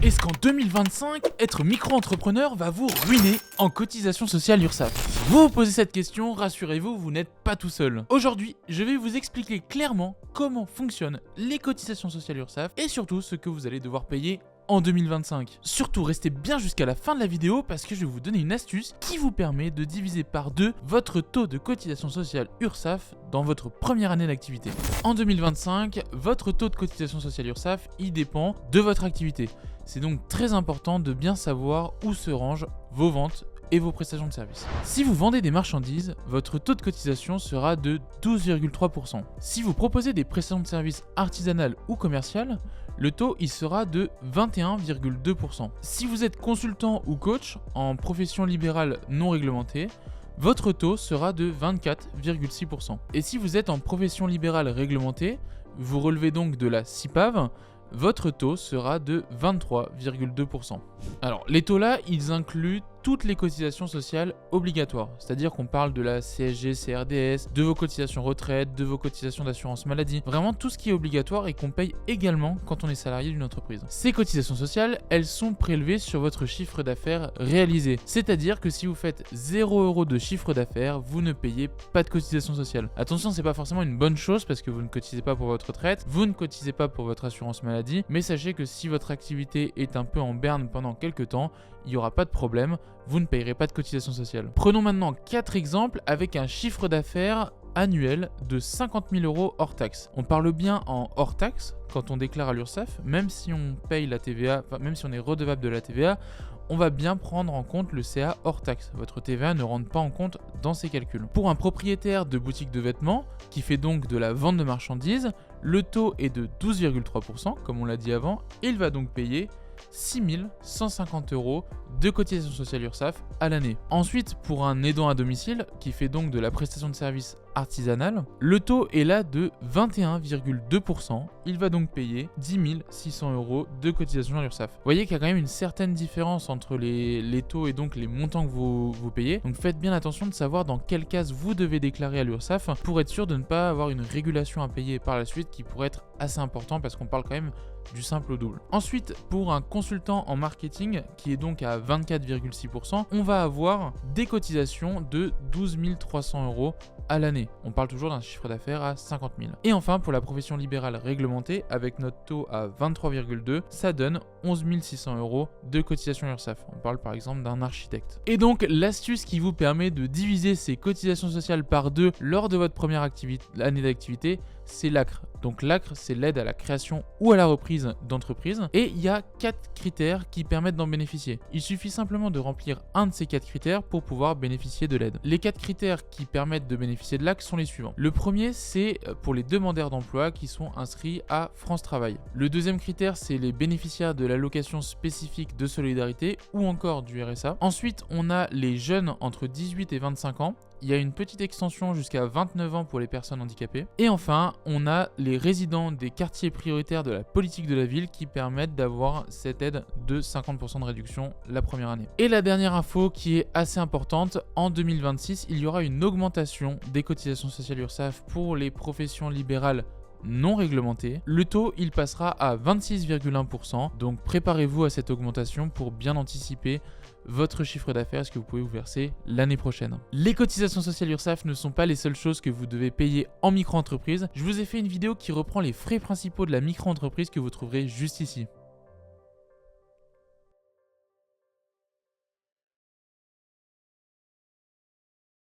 Est-ce qu'en 2025, être micro-entrepreneur va vous ruiner en cotisation sociale URSSAF? Vous vous posez cette question, rassurez-vous, vous n'êtes pas tout seul. Aujourd'hui, je vais vous expliquer clairement comment fonctionnent les cotisations sociales URSSAF et surtout ce que vous allez devoir payer en 2025. Surtout, restez bien jusqu'à la fin de la vidéo parce que je vais vous donner une astuce qui vous permet de diviser par 2 votre taux de cotisation sociale URSSAF dans votre première année d'activité. En 2025, votre taux de cotisation sociale URSSAF, il dépend de votre activité. C'est donc très important de bien savoir où se rangent vos ventes et vos prestations de services. Si vous vendez des marchandises, votre taux de cotisation sera de 12,3%. Si vous proposez des prestations de services artisanales ou commerciales, le taux il sera de 21,2%. Si vous êtes consultant ou coach en profession libérale non réglementée, votre taux sera de 24,6%. Et si vous êtes en profession libérale réglementée, vous relevez donc de la CIPAV, votre taux sera de 23,2%. Alors, les taux là, ils incluent toutes les cotisations sociales obligatoires, c'est-à-dire qu'on parle de la CSG, CRDS, de vos cotisations retraite, de vos cotisations d'assurance maladie, vraiment tout ce qui est obligatoire et qu'on paye également quand on est salarié d'une entreprise. Ces cotisations sociales, elles sont prélevées sur votre chiffre d'affaires réalisé, c'est-à-dire que si vous faites 0 € de chiffre d'affaires, vous ne payez pas de cotisation sociale. Attention, c'est pas forcément une bonne chose parce que vous ne cotisez pas pour votre retraite, vous ne cotisez pas pour votre assurance maladie, mais sachez que si votre activité est un peu en berne pendant quelques temps, il n'y aura pas de problème, vous ne payerez pas de cotisation sociale. Prenons maintenant 4 exemples avec un chiffre d'affaires annuel de 50 000 € hors taxe. On parle bien en hors taxe quand on déclare à l'URSSAF, même si on paye la TVA, même si on est redevable de la TVA, on va bien prendre en compte le CA hors taxe. Votre TVA ne rentre pas en compte dans ces calculs. Pour un propriétaire de boutique de vêtements, qui fait donc de la vente de marchandises, le taux est de 12,3%, comme on l'a dit avant, et il va donc payer 6 150 € de cotisation sociale URSSAF à l'année. Ensuite, pour un aidant à domicile, qui fait donc de la prestation de service artisanale, le taux est là de 21,2%. Il va donc payer 10 600 € de cotisation à l'URSSAF. Vous voyez qu'il y a quand même une certaine différence entre les taux et donc les montants que vous payez. Donc faites bien attention de savoir dans quelle case vous devez déclarer à l'URSSAF pour être sûr de ne pas avoir une régulation à payer par la suite qui pourrait être assez important parce qu'on parle quand même du simple au double. Ensuite, pour un consultant en marketing qui est donc à 24,6%, on va avoir des cotisations de 12 300 € à l'année. On parle toujours d'un chiffre d'affaires à 50 000. Et enfin, pour la profession libérale réglementée, avec notre taux à 23,2, ça donne 11 600 € de cotisation URSSAF. On parle par exemple d'un architecte. Et donc, l'astuce qui vous permet de diviser ces cotisations sociales par 2 lors de votre première année d'activité, c'est l'ACRE. Donc l'ACRE, c'est l'aide à la création ou à la reprise d'entreprise. Et il y a 4 critères qui permettent d'en bénéficier. Il suffit simplement de remplir un de ces 4 critères pour pouvoir bénéficier de l'aide. Les 4 critères qui permettent de bénéficier de l'ACRE sont les suivants. Le premier, c'est pour les demandeurs d'emploi qui sont inscrits à France Travail. Le deuxième critère, c'est les bénéficiaires de l'allocation spécifique de solidarité ou encore du RSA. Ensuite, on a les jeunes entre 18 et 25 ans. Il y a une petite extension jusqu'à 29 ans pour les personnes handicapées. Et enfin, on a les résidents des quartiers prioritaires de la politique de la ville qui permettent d'avoir cette aide de 50% de réduction la première année. Et la dernière info qui est assez importante, en 2026, il y aura une augmentation des cotisations sociales URSSAF pour les professions libérales non réglementé. Le taux, il passera à 26,1%. Donc préparez-vous à cette augmentation pour bien anticiper votre chiffre d'affaires, ce que vous pouvez vous verser l'année prochaine. Les cotisations sociales URSSAF ne sont pas les seules choses que vous devez payer en micro-entreprise. Je vous ai fait une vidéo qui reprend les frais principaux de la micro-entreprise que vous trouverez juste ici.